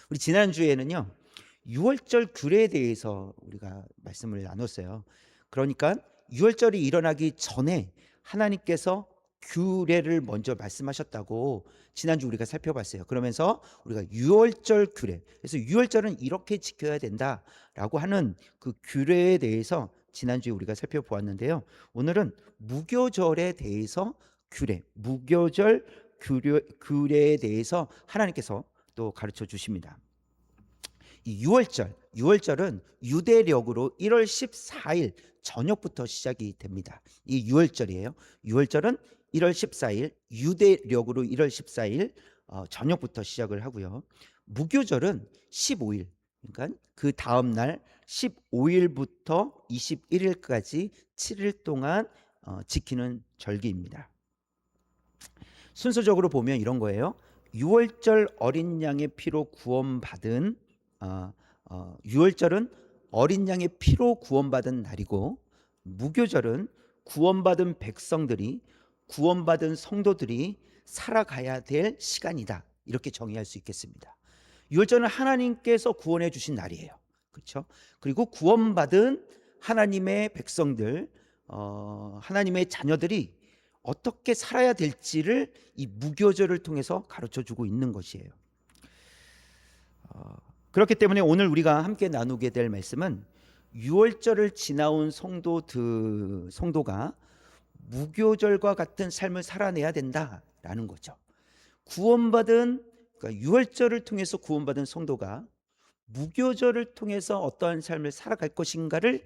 우리 지난주에는요. 유월절 규례에 대해서 우리가 말씀을 나눴어요. 그러니까 유월절이 일어나기 전에 하나님께서 규례를 먼저 말씀하셨다고 지난주 우리가 살펴봤어요. 그러면서 우리가 유월절 규례, 그래서 유월절은 이렇게 지켜야 된다라고 하는 그 규례에 대해서 지난주에 우리가 살펴보았는데요. 오늘은 무교절에 대해서 무교절 규례에 대해서 하나님께서 또 가르쳐 주십니다. 이 유월절은 유대력으로 1월 14일 저녁부터 시작이 됩니다. 이 유월절이에요. 유월절은 1월 14일, 유대력으로 1월 14일 저녁부터 시작을 하고요. 무교절은 15일, 그러니까 그 다음 날 15일부터 21일까지 7일 동안 지키는 절기입니다. 순서적으로 보면 이런 거예요. 유월절 어린 양의 피로 구원받은 유월절은 어린 양의 피로 구원받은 날이고, 무교절은 구원받은 백성들이, 구원받은 성도들이 살아가야 될 시간이다, 이렇게 정의할 수 있겠습니다. 유월절은 하나님께서 구원해 주신 날이에요. 그렇죠? 그리고 구원받은 하나님의 백성들, 하나님의 자녀들이 어떻게 살아야 될지를 이 무교절을 통해서 가르쳐 주고 있는 것이에요. 그렇기 때문에 오늘 우리가 함께 나누게 될 말씀은 유월절을 지나온 성도가 무교절과 같은 삶을 살아내야 된다라는 거죠. 그러니까 유월절을 통해서 구원받은 성도가 무교절을 통해서 어떠한 삶을 살아갈 것인가를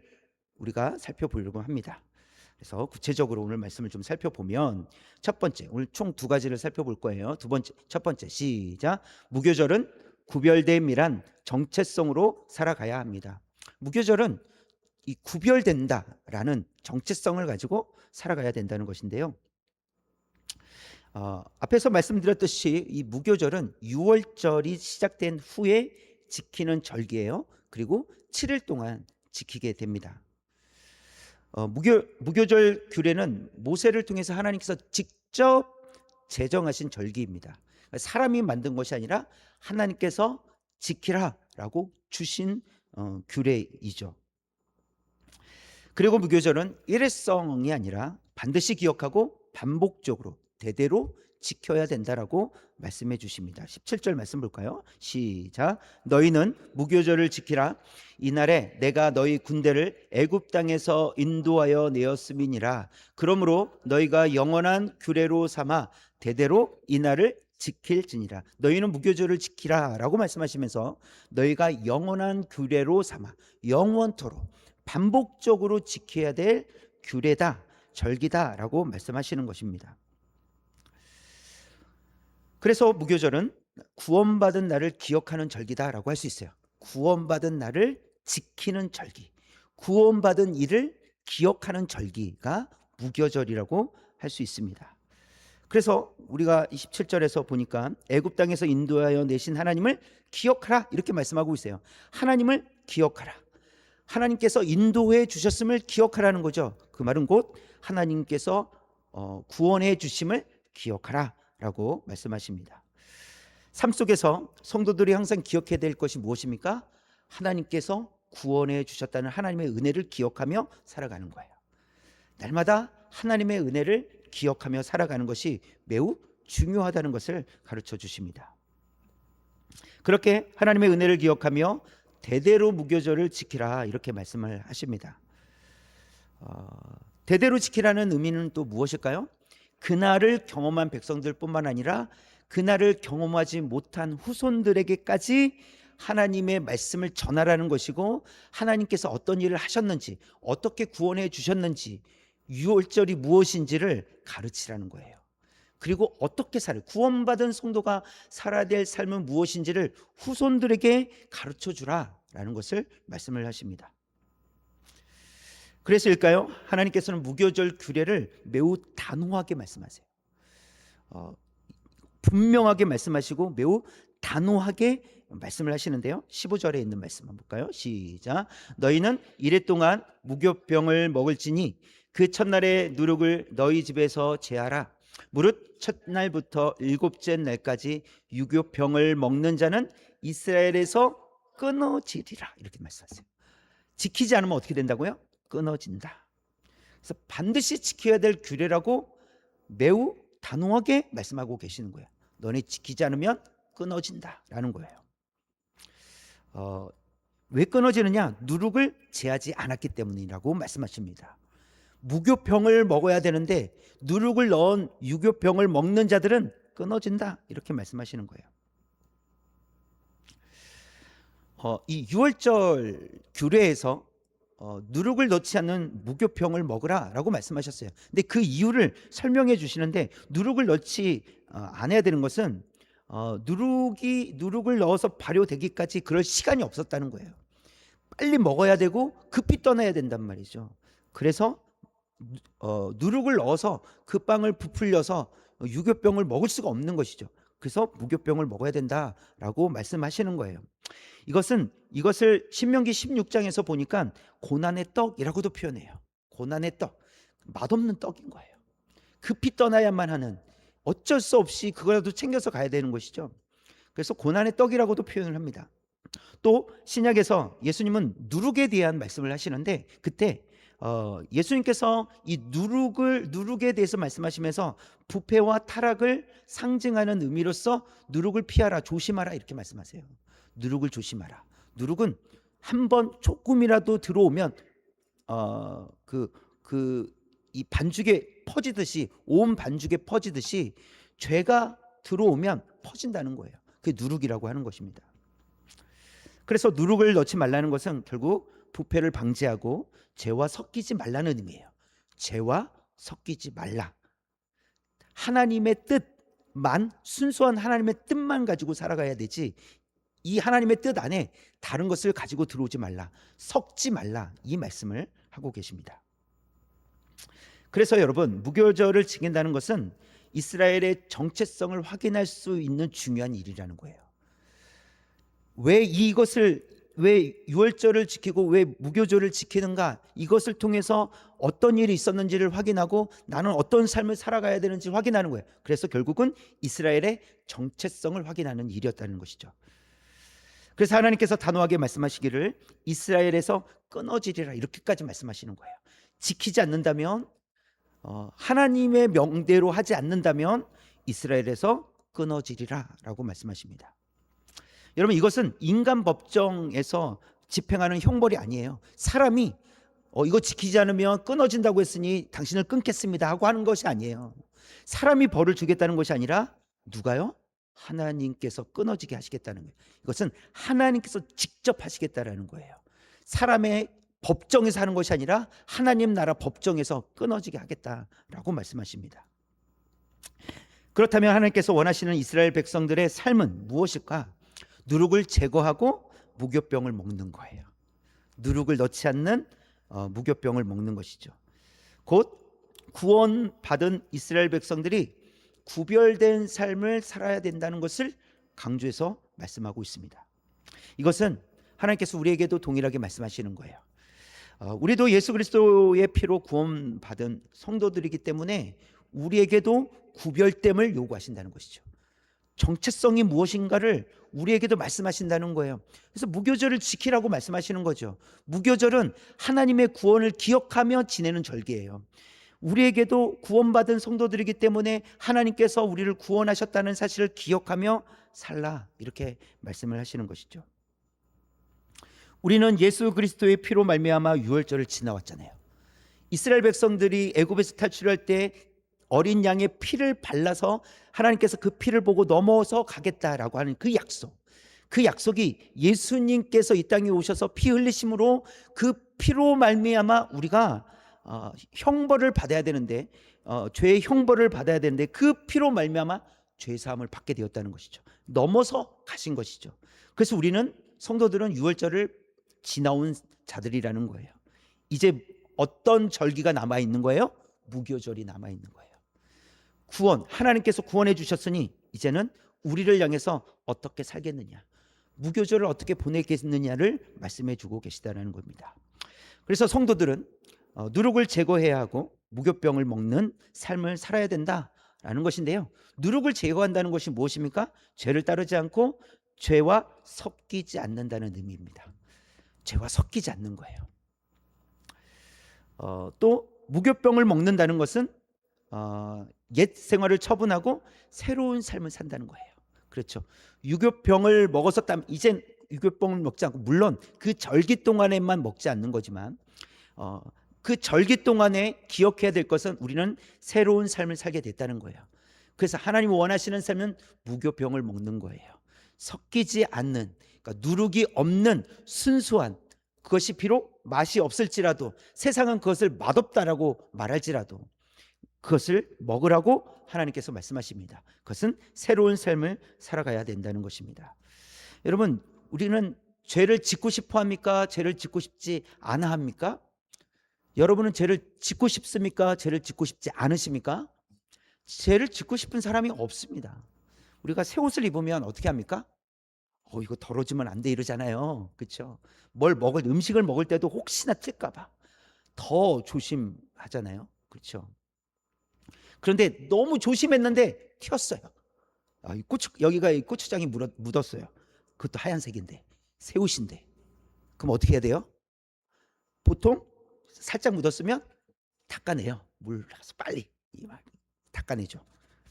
우리가 살펴보려고 합니다. 그래서 구체적으로 오늘 말씀을 좀 살펴보면, 첫 번째, 오늘 총 두 가지를 살펴볼 거예요. 첫 번째, 시작. 무교절은 구별됨이란 정체성으로 살아가야 합니다. 무교절은 이 구별된다라는 정체성을 가지고 살아가야 된다는 것인데요. 앞에서 말씀드렸듯이 이 무교절은 유월절이 시작된 후에 지키는 절기예요. 그리고 7일 동안 지키게 됩니다. 무교절 규례는 모세를 통해서 하나님께서 직접 제정하신 절기입니다. 사람이 만든 것이 아니라 하나님께서 지키라라고 주신 규례이죠. 그리고 무교절은 일회성이 아니라 반드시 기억하고 반복적으로 대대로 지켜야 된다라고 말씀해 주십니다. 17절 말씀 볼까요? 시작. 너희는 무교절을 지키라. 이날에 내가 너희 군대를 애굽 땅에서 인도하여 내었음이니라. 그러므로 너희가 영원한 규례로 삼아 대대로 이날을 지킬지니라. 너희는 무교절을 지키라라고 말씀하시면서 너희가 영원한 규례로 삼아 영원토록 반복적으로 지켜야 될 규례다, 절기다라고 말씀하시는 것입니다. 그래서 무교절은 구원받은 날을 기억하는 절기다라고 할 수 있어요. 구원받은 날을 지키는 절기, 구원받은 일을 기억하는 절기가 무교절이라고 할 수 있습니다. 그래서 우리가 27절에서 보니까 애굽 땅에서 인도하여 내신 하나님을 기억하라, 이렇게 말씀하고 있어요. 하나님을 기억하라. 하나님께서 인도해 주셨음을 기억하라는 거죠. 그 말은 곧 하나님께서 구원해 주심을 기억하라 라고 말씀하십니다. 삶 속에서 성도들이 항상 기억해야 될 것이 무엇입니까? 하나님께서 구원해 주셨다는 하나님의 은혜를 기억하며 살아가는 거예요. 날마다 하나님의 은혜를 기억하며 살아가는 것이 매우 중요하다는 것을 가르쳐 주십니다. 그렇게 하나님의 은혜를 기억하며 대대로 무교절을 지키라, 이렇게 말씀을 하십니다. 대대로 지키라는 의미는 또 무엇일까요? 그날을 경험한 백성들뿐만 아니라 그날을 경험하지 못한 후손들에게까지 하나님의 말씀을 전하라는 것이고, 하나님께서 어떤 일을 하셨는지, 어떻게 구원해 주셨는지, 유월절이 무엇인지를 가르치라는 거예요. 그리고 어떻게 구원받은 성도가 살아야 될 삶은 무엇인지를 후손들에게 가르쳐 주라라는 것을 말씀을 하십니다. 그래서일까요? 하나님께서는 무교절 규례를 매우 단호하게 말씀하세요. 분명하게 말씀하시고 매우 단호하게 말씀을 하시는데요. 15절에 있는 말씀 한번 볼까요? 시작. 너희는 이래 동안 무교병을 먹을지니 그 첫날의 누룩을 너희 집에서 제하라. 무릇 첫날부터 일곱째 날까지 유교병을 먹는 자는 이스라엘에서 끊어지리라. 이렇게 말씀하세요. 지키지 않으면 어떻게 된다고요? 끊어진다. 그래서 반드시 지켜야 될 규례라고 매우 단호하게 말씀하고 계시는 거예요. 너네 지키지 않으면 끊어진다라는 거예요. 왜 끊어지느냐? 누룩을 제하지 않았기 때문이라고 말씀하십니다. 무교병을 먹어야 되는데 누룩을 넣은 유교병을 먹는 자들은 끊어진다, 이렇게 말씀하시는 거예요. 이 유월절 규례에서 누룩을 넣지 않는 무교병을 먹으라라고 말씀하셨어요. 근데 그 이유를 설명해 주시는데, 누룩을 넣지 않아야 되는 것은 누룩을 넣어서 발효되기까지 그럴 시간이 없었다는 거예요. 빨리 먹어야 되고 급히 떠나야 된단 말이죠. 그래서 누룩을 넣어서 그 빵을 부풀려서 유교병을 먹을 수가 없는 것이죠. 그래서 무교병을 먹어야 된다라고 말씀하시는 거예요. 이것을 신명기 16장에서 보니까 고난의 떡이라고도 표현해요. 고난의 떡, 맛없는 떡인 거예요. 급히 떠나야만 하는, 어쩔 수 없이 그거라도 챙겨서 가야 되는 것이죠. 그래서 고난의 떡이라고도 표현을 합니다. 또 신약에서 예수님은 누룩에 대한 말씀을 하시는데, 그때 예수님께서 이 누룩에 대해서 말씀하시면서 부패와 타락을 상징하는 의미로서 누룩을 피하라, 조심하라, 이렇게 말씀하세요. 누룩을 조심하라. 누룩은 한번 조금이라도 들어오면 이 반죽에 퍼지듯이, 온 반죽에 퍼지듯이 죄가 들어오면 퍼진다는 거예요. 그게 누룩이라고 하는 것입니다. 그래서 누룩을 넣지 말라는 것은 결국 부패를 방지하고 죄와 섞이지 말라는 의미예요. 죄와 섞이지 말라. 하나님의 뜻만, 순수한 하나님의 뜻만 가지고 살아가야 되지, 이 하나님의 뜻 안에 다른 것을 가지고 들어오지 말라, 섞지 말라, 이 말씀을 하고 계십니다. 그래서 여러분, 무교절을 지킨다는 것은 이스라엘의 정체성을 확인할 수 있는 중요한 일이라는 거예요. 왜 유월절을 지키고 왜 무교절을 지키는가? 이것을 통해서 어떤 일이 있었는지를 확인하고 나는 어떤 삶을 살아가야 되는지 확인하는 거예요. 그래서 결국은 이스라엘의 정체성을 확인하는 일이었다는 것이죠. 그래서 하나님께서 단호하게 말씀하시기를 이스라엘에서 끊어지리라, 이렇게까지 말씀하시는 거예요. 지키지 않는다면, 하나님의 명대로 하지 않는다면 이스라엘에서 끊어지리라 라고 말씀하십니다. 여러분, 이것은 인간 법정에서 집행하는 형벌이 아니에요. 사람이 이거 지키지 않으면 끊어진다고 했으니 당신을 끊겠습니다 하고 하는 것이 아니에요. 사람이 벌을 주겠다는 것이 아니라 누가요? 하나님께서 끊어지게 하시겠다는 거예요. 이것은 하나님께서 직접 하시겠다라는 거예요. 사람의 법정에서 하는 것이 아니라 하나님 나라 법정에서 끊어지게 하겠다라고 말씀하십니다. 그렇다면 하나님께서 원하시는 이스라엘 백성들의 삶은 무엇일까? 누룩을 제거하고 무교병을 먹는 거예요. 누룩을 넣지 않는 무교병을 먹는 것이죠. 곧 구원받은 이스라엘 백성들이 구별된 삶을 살아야 된다는 것을 강조해서 말씀하고 있습니다. 이것은 하나님께서 우리에게도 동일하게 말씀하시는 거예요. 우리도 예수 그리스도의 피로 구원받은 성도들이기 때문에 우리에게도 구별됨을 요구하신다는 것이죠. 정체성이 무엇인가를 우리에게도 말씀하신다는 거예요. 그래서 무교절을 지키라고 말씀하시는 거죠. 무교절은 하나님의 구원을 기억하며 지내는 절기예요. 우리에게도 구원받은 성도들이기 때문에 하나님께서 우리를 구원하셨다는 사실을 기억하며 살라, 이렇게 말씀을 하시는 것이죠. 우리는 예수 그리스도의 피로 말미암아 유월절을 지나왔잖아요. 이스라엘 백성들이 애굽에서 탈출할 때 어린 양의 피를 발라서 하나님께서 그 피를 보고 넘어서 가겠다라고 하는 그 약속이 예수님께서 이 땅에 오셔서 피 흘리심으로 그 피로 말미암아 우리가 형벌을 받아야 되는데, 죄의 형벌을 받아야 되는데 그 피로 말미암아 죄 사함을 받게 되었다는 것이죠. 넘어서 가신 것이죠. 그래서 우리는, 성도들은 유월절을 지나온 자들이라는 거예요. 이제 어떤 절기가 남아 있는 거예요? 무교절이 남아 있는 거예요. 하나님께서 구원해 주셨으니 이제는 우리를 향해서 어떻게 살겠느냐, 무교절을 어떻게 보내겠느냐를 말씀해 주고 계시다는 겁니다. 그래서 성도들은 누룩을 제거해야 하고 무교병을 먹는 삶을 살아야 된다라는 것인데요. 누룩을 제거한다는 것이 무엇입니까? 죄를 따르지 않고 죄와 섞이지 않는다는 의미입니다. 죄와 섞이지 않는 거예요. 또 무교병을 먹는다는 것은 옛 생활을 처분하고 새로운 삶을 산다는 거예요. 그렇죠. 유교병을 먹었었다면 이젠 유교병을 먹지 않고, 물론 그 절기 동안에만 먹지 않는 거지만 그 절기 동안에 기억해야 될 것은 우리는 새로운 삶을 살게 됐다는 거예요. 그래서 하나님이 원하시는 삶은 무교병을 먹는 거예요. 섞이지 않는, 그러니까 누룩이 없는 순수한, 그것이 비록 맛이 없을지라도, 세상은 그것을 맛없다라고 말할지라도 그것을 먹으라고 하나님께서 말씀하십니다. 그것은 새로운 삶을 살아가야 된다는 것입니다. 여러분, 우리는 죄를 짓고 싶어 합니까? 죄를 짓고 싶지 않아 합니까? 여러분은 죄를 짓고 싶습니까? 죄를 짓고 싶지 않으십니까? 죄를 짓고 싶은 사람이 없습니다. 우리가 새 옷을 입으면 어떻게 합니까? 이거 더러지면 안 돼 이러잖아요. 그렇죠? 음식을 먹을 때도 혹시나 튈까 봐 더 조심하잖아요. 그렇죠? 그런데 너무 조심했는데 튀었어요. 여기가 고추장이 묻었어요. 그것도 하얀색인데, 새 옷인데. 그럼 어떻게 해야 돼요? 보통 살짝 묻었으면 닦아내요. 물 나서 빨리 닦아내죠.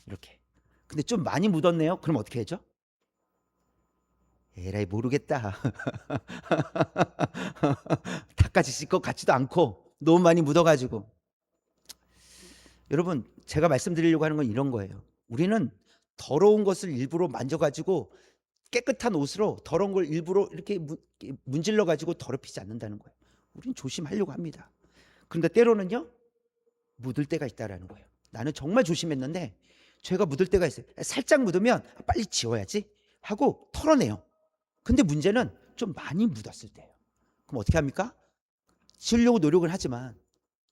이렇게. 근데 좀 많이 묻었네요. 그럼 어떻게 하죠? 에라이 모르겠다. 닦아지실 것 같지도 않고 너무 많이 묻어가지고. 여러분, 제가 말씀드리려고 하는 건 이런 거예요. 우리는 더러운 것을 일부러 만져가지고 깨끗한 옷으로 더러운 걸 일부러 이렇게 문질러가지고 더럽히지 않는다는 거예요. 우리는 조심하려고 합니다. 그런데 때로는요, 묻을 때가 있다라는 거예요. 나는 정말 조심했는데 죄가 묻을 때가 있어요. 살짝 묻으면 빨리 지워야지 하고 털어내요. 근데 문제는 좀 많이 묻었을 때예요. 그럼 어떻게 합니까? 지우려고 노력을 하지만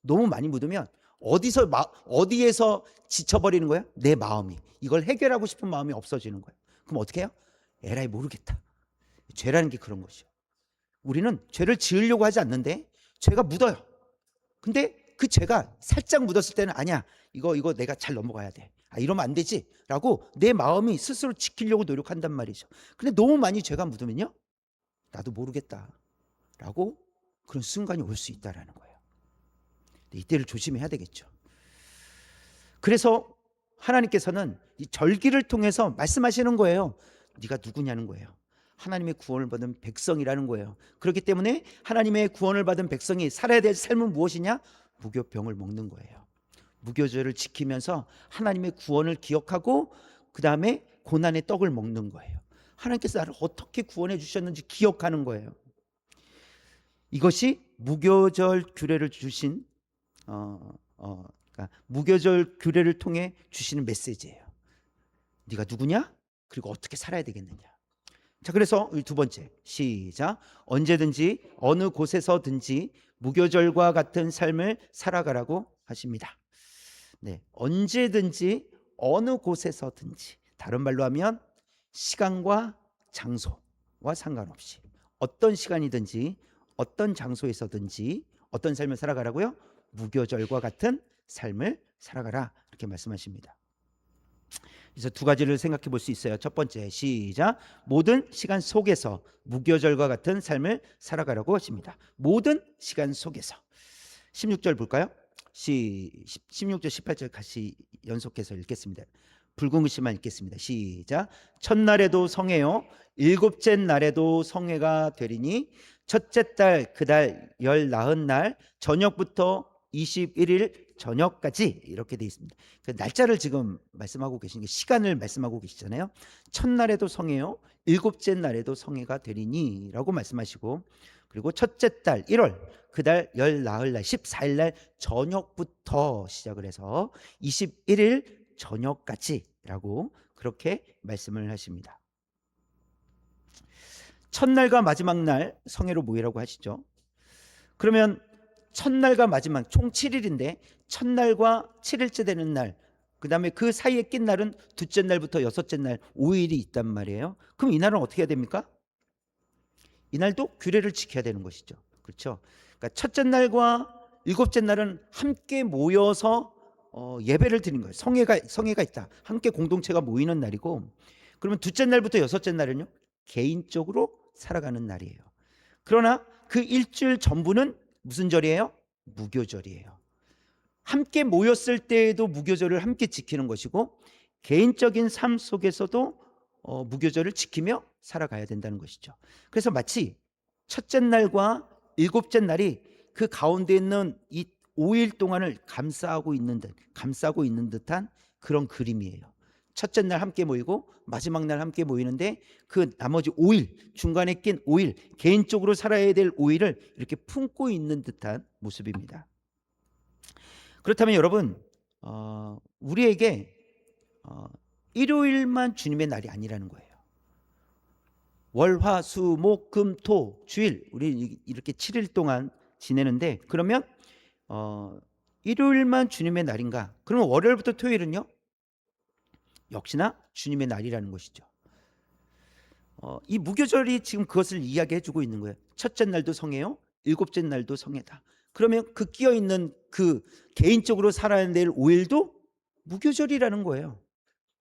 너무 많이 묻으면 어디에서 지쳐버리는 거야? 내 마음이. 이걸 해결하고 싶은 마음이 없어지는 거예요. 그럼 어떻게 해요? 에라이 모르겠다. 죄라는 게 그런 것이요. 우리는 죄를 지으려고 하지 않는데 죄가 묻어요. 근데 그 죄가 살짝 묻었을 때는 아니야, 이거 내가 잘 넘어가야 돼. 이러면 안 되지 라고 내 마음이 스스로 지키려고 노력한단 말이죠. 근데 너무 많이 죄가 묻으면요, 나도 모르겠다 라고 그런 순간이 올 수 있다는 거예요. 이때를 조심해야 되겠죠. 그래서 하나님께서는 이 절기를 통해서 말씀하시는 거예요. 네가 누구냐는 거예요. 하나님의 구원을 받은 백성이라는 거예요. 그렇기 때문에 하나님의 구원을 받은 백성이 살아야 될 삶은 무엇이냐? 무교병을 먹는 거예요. 무교절을 지키면서 하나님의 구원을 기억하고 그 다음에 고난의 떡을 먹는 거예요. 하나님께서 나를 어떻게 구원해 주셨는지 기억하는 거예요. 이것이 무교절 규례를 주신 그러니까 무교절 규례를 통해 주시는 메시지예요. 네가 누구냐? 그리고 어떻게 살아야 되겠느냐. 자, 그래서 두 번째, 시작. 언제든지 어느 곳에서든지 무교절과 같은 삶을 살아가라고 하십니다. 네, 언제든지 어느 곳에서든지, 다른 말로 하면 시간과 장소와 상관없이 어떤 시간이든지 어떤 장소에서든지 어떤 삶을 살아가라고요? 무교절과 같은 삶을 살아가라, 이렇게 말씀하십니다. 그래서 두 가지를 생각해 볼 수 있어요. 첫 번째, 시작. 모든 시간 속에서 무교절과 같은 삶을 살아가라고 하십니다. 모든 시간 속에서. 16절 볼까요? 16절 18절 같이 연속해서 읽겠습니다. 붉은 글씨만 읽겠습니다. 시작. 첫날에도 성회요 일곱째 날에도 성회가 되리니 첫째 달 그 달 열 나흔 날 저녁부터 21일 저녁까지, 이렇게 되어 있습니다. 그 날짜를 지금 말씀하고 계신 게 시간을 말씀하고 계시잖아요. 첫날에도 성회요 일곱째 날에도 성회가 되리니 라고 말씀하시고, 그리고 첫째 달 1월 그 달 열 나흘 날 14일 날 저녁부터 시작을 해서 21일 저녁까지 라고 그렇게 말씀을 하십니다. 첫날과 마지막 날 성회로 모이라고 하시죠. 그러면 첫날과 마지막 총 7일인데 첫날과 7일째 되는 날, 그 다음에 그 사이에 낀 날은 둘째 날부터 여섯째 날 5일이 있단 말이에요. 그럼 이 날은 어떻게 해야 됩니까? 이날도 규례를 지켜야 되는 것이죠. 그렇죠? 그러니까 첫째 날과 일곱째 날은 함께 모여서 예배를 드리는 거예요. 성회가 있다. 함께 공동체가 모이는 날이고, 그러면 둘째 날부터 여섯째 날은요, 개인적으로 살아가는 날이에요. 그러나 그 일주일 전부는 무슨 절이에요? 무교절이에요. 함께 모였을 때에도 무교절을 함께 지키는 것이고, 개인적인 삶 속에서도 무교절을 지키며 살아가야 된다는 것이죠. 그래서 마치 첫째 날과 일곱째 날이 그 가운데 있는 이 5일 동안을 감싸고 있는 듯한 그런 그림이에요. 첫째 날 함께 모이고 마지막 날 함께 모이는데, 그 나머지 5일, 중간에 낀 5일, 개인적으로 살아야 될 5일을 이렇게 품고 있는 듯한 모습입니다. 그렇다면 여러분, 우리에게 일요일만 주님의 날이 아니라는 거예요. 월, 화, 수, 목, 금, 토, 주일, 우리 이렇게 7일 동안 지내는데, 그러면 일요일만 주님의 날인가? 그러면 월요일부터 토요일은요? 역시나 주님의 날이라는 것이죠. 이 무교절이 지금 그것을 이야기해 주고 있는 거예요. 첫째 날도 성회요, 일곱째 날도 성회다. 그러면 그 끼어 있는 그 개인적으로 살아야 될 5일도 무교절이라는 거예요.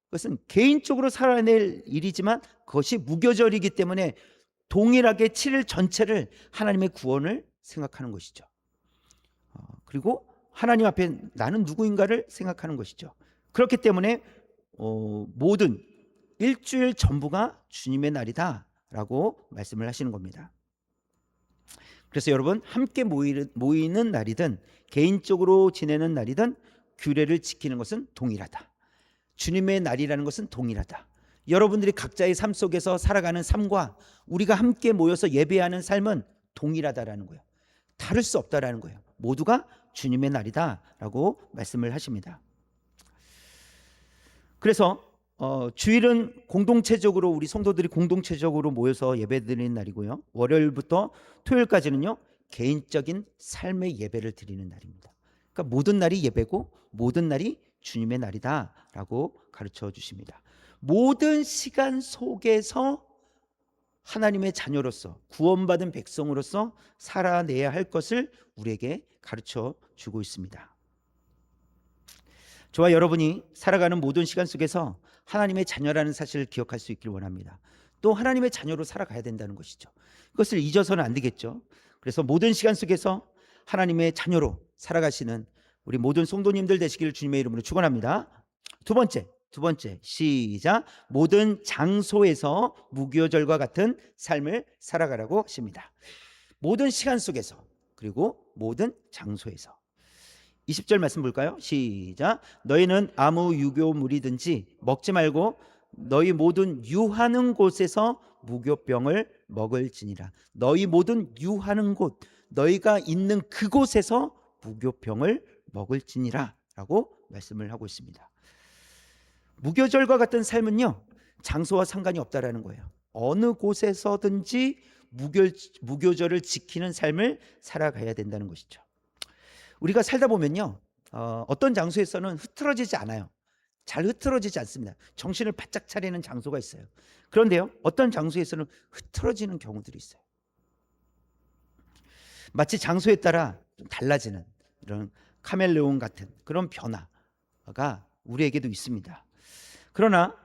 그것은 개인적으로 살아낼 일이지만 그것이 무교절이기 때문에 동일하게 7일 전체를 하나님의 구원을 생각하는 것이죠. 그리고 하나님 앞에 나는 누구인가를 생각하는 것이죠. 그렇기 때문에 모든 일주일 전부가 주님의 날이다라고 말씀을 하시는 겁니다. 그래서 여러분, 함께 모이는 날이든 개인적으로 지내는 날이든 규례를 지키는 것은 동일하다. 주님의 날이라는 것은 동일하다. 여러분들이 각자의 삶 속에서 살아가는 삶과 우리가 함께 모여서 예배하는 삶은 동일하다라는 거예요. 다를 수 없다라는 거예요. 모두가 주님의 날이다라고 말씀을 하십니다. 그래서 주일은 공동체적으로, 우리 성도들이 공동체적으로 모여서 예배드리는 날이고요. 월요일부터 토요일까지는요, 개인적인 삶의 예배를 드리는 날입니다. 그러니까 모든 날이 예배고 모든 날이 주님의 날이다라고 가르쳐 주십니다. 모든 시간 속에서 하나님의 자녀로서, 구원받은 백성으로서 살아내야 할 것을 우리에게 가르쳐 주고 있습니다. 저와 여러분이 살아가는 모든 시간 속에서 하나님의 자녀라는 사실을 기억할 수 있기를 원합니다. 또 하나님의 자녀로 살아가야 된다는 것이죠. 그것을 잊어서는 안 되겠죠. 그래서 모든 시간 속에서 하나님의 자녀로 살아가시는 우리 모든 성도님들 되시기를 주님의 이름으로 축원합니다. 두 번째 시작. 모든 장소에서 무교절과 같은 삶을 살아가라고 하십니다. 모든 시간 속에서, 그리고 모든 장소에서. 20절 말씀 볼까요? 시작. 너희는 아무 유교물이든지 먹지 말고 너희 모든 유하는 곳에서 무교병을 먹을지니라. 너희 모든 유하는 곳, 너희가 있는 그곳에서 무교병을 먹을지니라 라고 말씀을 하고 있습니다. 무교절과 같은 삶은요, 장소와 상관이 없다라는 거예요. 어느 곳에서든지 무교절을 지키는 삶을 살아가야 된다는 것이죠. 우리가 살다 보면요, 어떤 장소에서는 흐트러지지 않아요. 잘 흐트러지지 않습니다. 정신을 바짝 차리는 장소가 있어요. 그런데요, 어떤 장소에서는 흐트러지는 경우들이 있어요. 마치 장소에 따라 좀 달라지는 이런 카멜레온 같은 그런 변화가 우리에게도 있습니다. 그러나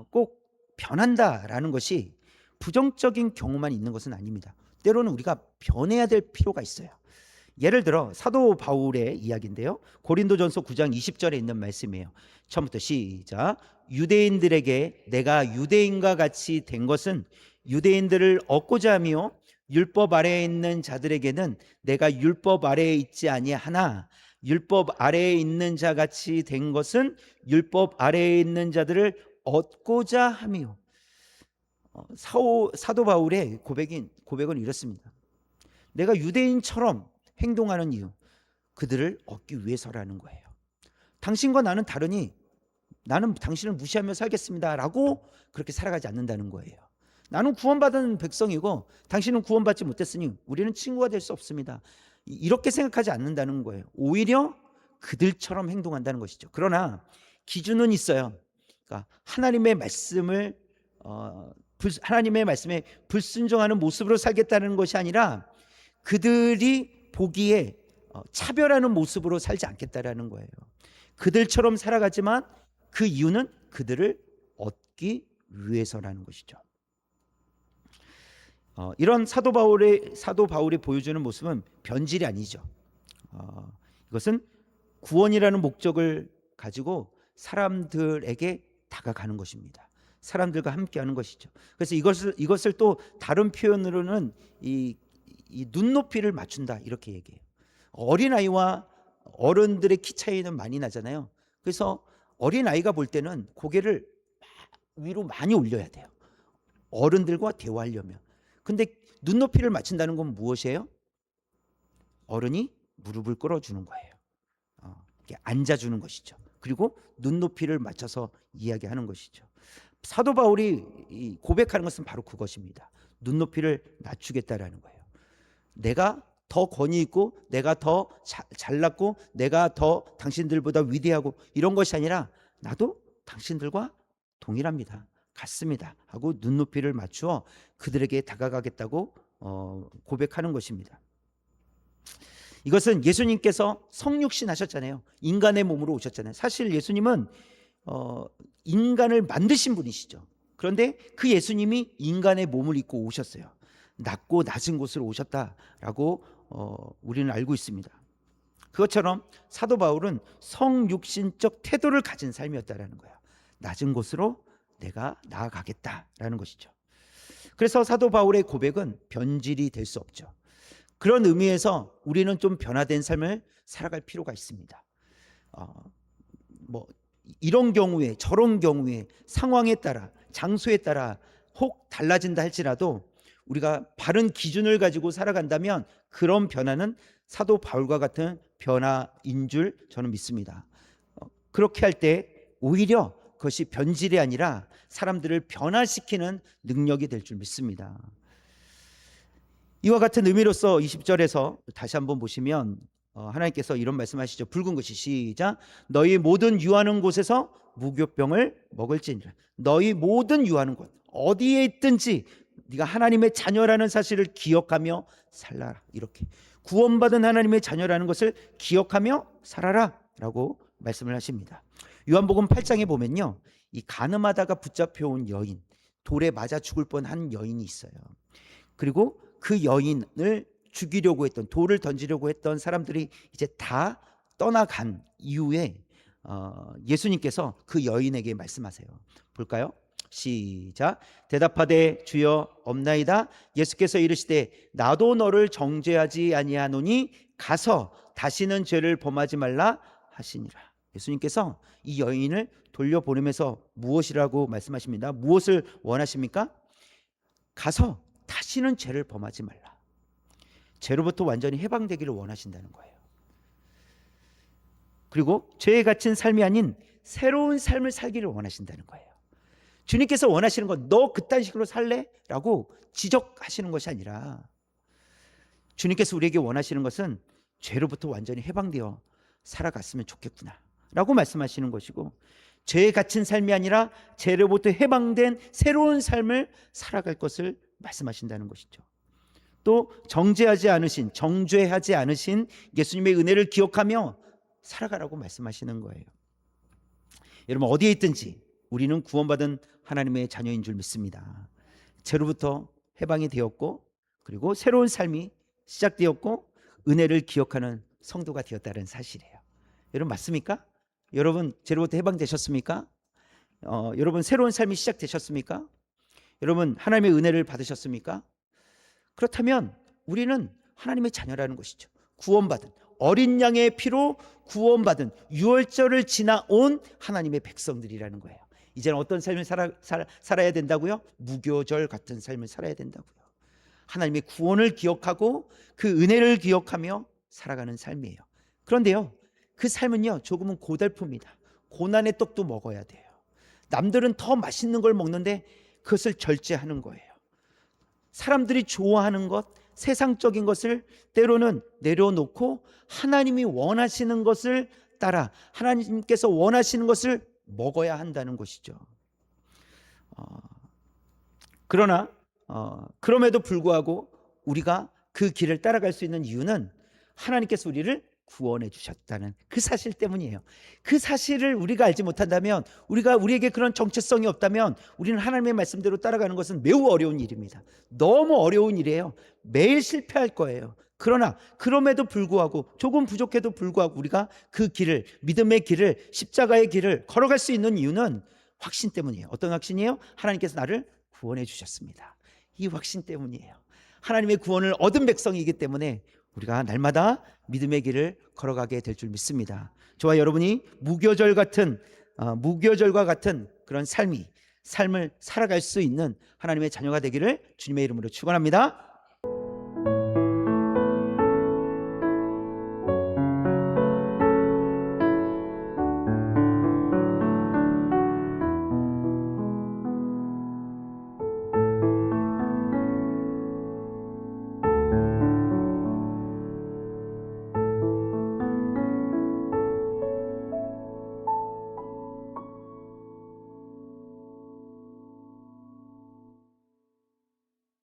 꼭 변한다라는 것이 부정적인 경우만 있는 것은 아닙니다. 때로는 우리가 변해야 될 필요가 있어요. 예를 들어 사도 바울의 이야기인데요, 고린도전서 9장 20절에 있는 말씀이에요. 처음부터 시작. 유대인들에게 내가 유대인과 같이 된 것은 유대인들을 얻고자 하며 율법 아래에 있는 자들에게는 내가 율법 아래에 있지 아니하나 율법 아래에 있는 자 같이 된 것은 율법 아래에 있는 자들을 얻고자 하며. 사도 바울의 고백은 이렇습니다. 내가 유대인처럼 행동하는 이유, 그들을 얻기 위해서라는 거예요. 당신과 나는 다르니 나는 당신을 무시하며 살겠습니다 라고 그렇게 살아가지 않는다는 거예요. 나는 구원받은 백성이고 당신은 구원받지 못했으니 우리는 친구가 될 수 없습니다. 이렇게 생각하지 않는다는 거예요. 오히려 그들처럼 행동한다는 것이죠. 그러나 기준은 있어요. 그러니까 하나님의 말씀에 불순종하는 모습으로 살겠다는 것이 아니라 그들이 보기에 차별하는 모습으로 살지 않겠다라는 거예요. 그들처럼 살아가지만 그 이유는 그들을 얻기 위해서라는 것이죠. 이런 사도 바울이 보여주는 모습은 변질이 아니죠. 이것은 구원이라는 목적을 가지고 사람들에게 다가가는 것입니다. 사람들과 함께하는 것이죠. 그래서 이것을 또 다른 표현으로는 이 눈높이를 맞춘다 이렇게 얘기해요. 어린아이와 어른들의 키 차이는 많이 나잖아요. 그래서 어린아이가 볼 때는 고개를 위로 많이 올려야 돼요. 어른들과 대화하려면. 근데 눈높이를 맞춘다는 건 무엇이에요? 어른이 무릎을 꿇어주는 거예요. 이렇게 앉아주는 것이죠. 그리고 눈높이를 맞춰서 이야기하는 것이죠. 사도 바울이 고백하는 것은 바로 그것입니다. 눈높이를 낮추겠다라는 거예요. 내가 더 권위 있고 내가 더 잘났고 내가 더 당신들보다 위대하고 이런 것이 아니라 나도 당신들과 동일합니다. 같습니다. 하고 눈높이를 맞추어 그들에게 다가가겠다고 고백하는 것입니다. 이것은 예수님께서 성육신 하셨잖아요. 인간의 몸으로 오셨잖아요. 사실 예수님은 인간을 만드신 분이시죠. 그런데 그 예수님이 인간의 몸을 입고 오셨어요. 낮고 낮은 곳으로 오셨다라고 우리는 알고 있습니다. 그것처럼 사도 바울은 성육신적 태도를 가진 삶이었다라는 거예요. 낮은 곳으로 내가 나아가겠다라는 것이죠. 그래서 사도 바울의 고백은 변질이 될 수 없죠. 그런 의미에서 우리는 좀 변화된 삶을 살아갈 필요가 있습니다. 이런 경우에 저런 경우에 상황에 따라 장소에 따라 혹 달라진다 할지라도 우리가 바른 기준을 가지고 살아간다면 그런 변화는 사도 바울과 같은 변화인 줄 저는 믿습니다. 그렇게 할 때 오히려 그것이 변질이 아니라 사람들을 변화시키는 능력이 될 줄 믿습니다. 이와 같은 의미로서 20절에서 다시 한번 보시면 하나님께서 이런 말씀하시죠. 붉은 것이 시작. 너희 모든 유하는 곳에서 무교병을 먹을지니라. 너희 모든 유하는 곳 어디에 있든지 네가 하나님의 자녀라는 사실을 기억하며 살라라. 이렇게 구원받은 하나님의 자녀라는 것을 기억하며 살아라 라고 말씀을 하십니다. 요한복음 8장에 보면요, 이 간음하다가 붙잡혀온 여인, 돌에 맞아 죽을 뻔한 여인이 있어요. 그리고 그 여인을 죽이려고 했던, 돌을 던지려고 했던 사람들이 이제 다 떠나간 이후에 예수님께서 그 여인에게 말씀하세요. 볼까요? 시작. 대답하되 주여 없나이다. 예수께서 이르시되 나도 너를 정죄하지 아니하노니 가서 다시는 죄를 범하지 말라 하시니라. 예수님께서 이 여인을 돌려보내면서 무엇이라고 말씀하십니다. 무엇을 원하십니까? 가서 다시는 죄를 범하지 말라. 죄로부터 완전히 해방되기를 원하신다는 거예요. 그리고 죄에 갇힌 삶이 아닌 새로운 삶을 살기를 원하신다는 거예요. 주님께서 원하시는 건 너 그딴 식으로 살래? 라고 지적하시는 것이 아니라 주님께서 우리에게 원하시는 것은 죄로부터 완전히 해방되어 살아갔으면 좋겠구나 라고 말씀하시는 것이고, 죄에 갇힌 삶이 아니라 죄로부터 해방된 새로운 삶을 살아갈 것을 말씀하신다는 것이죠. 또 정죄하지 않으신 예수님의 은혜를 기억하며 살아가라고 말씀하시는 거예요. 여러분, 어디에 있든지 우리는 구원받은 하나님의 자녀인 줄 믿습니다. 죄로부터 해방이 되었고, 그리고 새로운 삶이 시작되었고, 은혜를 기억하는 성도가 되었다는 사실이에요. 여러분, 맞습니까? 여러분, 죄로부터 해방되셨습니까? 여러분, 새로운 삶이 시작되셨습니까? 여러분, 하나님의 은혜를 받으셨습니까? 그렇다면 우리는 하나님의 자녀라는 것이죠. 구원받은, 어린 양의 피로 구원받은, 유월절을 지나온 하나님의 백성들이라는 거예요. 이제는 어떤 삶을 살아야 된다고요? 무교절 같은 삶을 살아야 된다고요. 하나님의 구원을 기억하고 그 은혜를 기억하며 살아가는 삶이에요. 그런데요, 그 삶은요, 조금은 고달픕니다. 고난의 떡도 먹어야 돼요. 남들은 더 맛있는 걸 먹는데 그것을 절제하는 거예요. 사람들이 좋아하는 것, 세상적인 것을 때로는 내려놓고 하나님이 원하시는 것을 따라 하나님께서 원하시는 것을 먹어야 한다는 것이죠. 그러나 그럼에도 불구하고 우리가 그 길을 따라갈 수 있는 이유는 하나님께서 우리를 구원해 주셨다는 그 사실 때문이에요. 그 사실을 우리가 알지 못한다면, 우리에게 그런 정체성이 없다면 우리는 하나님의 말씀대로 따라가는 것은 매우 어려운 일입니다. 너무 어려운 일이에요. 매일 실패할 거예요. 그러나 그럼에도 불구하고, 조금 부족해도 불구하고 우리가 그 길을, 믿음의 길을, 십자가의 길을 걸어갈 수 있는 이유는 확신 때문이에요. 어떤 확신이에요? 하나님께서 나를 구원해 주셨습니다. 이 확신 때문이에요. 하나님의 구원을 얻은 백성이기 때문에 우리가 날마다 믿음의 길을 걸어가게 될 줄 믿습니다. 저와 여러분이 무교절과 같은 그런 삶을 살아갈 수 있는 하나님의 자녀가 되기를 주님의 이름으로 축원합니다.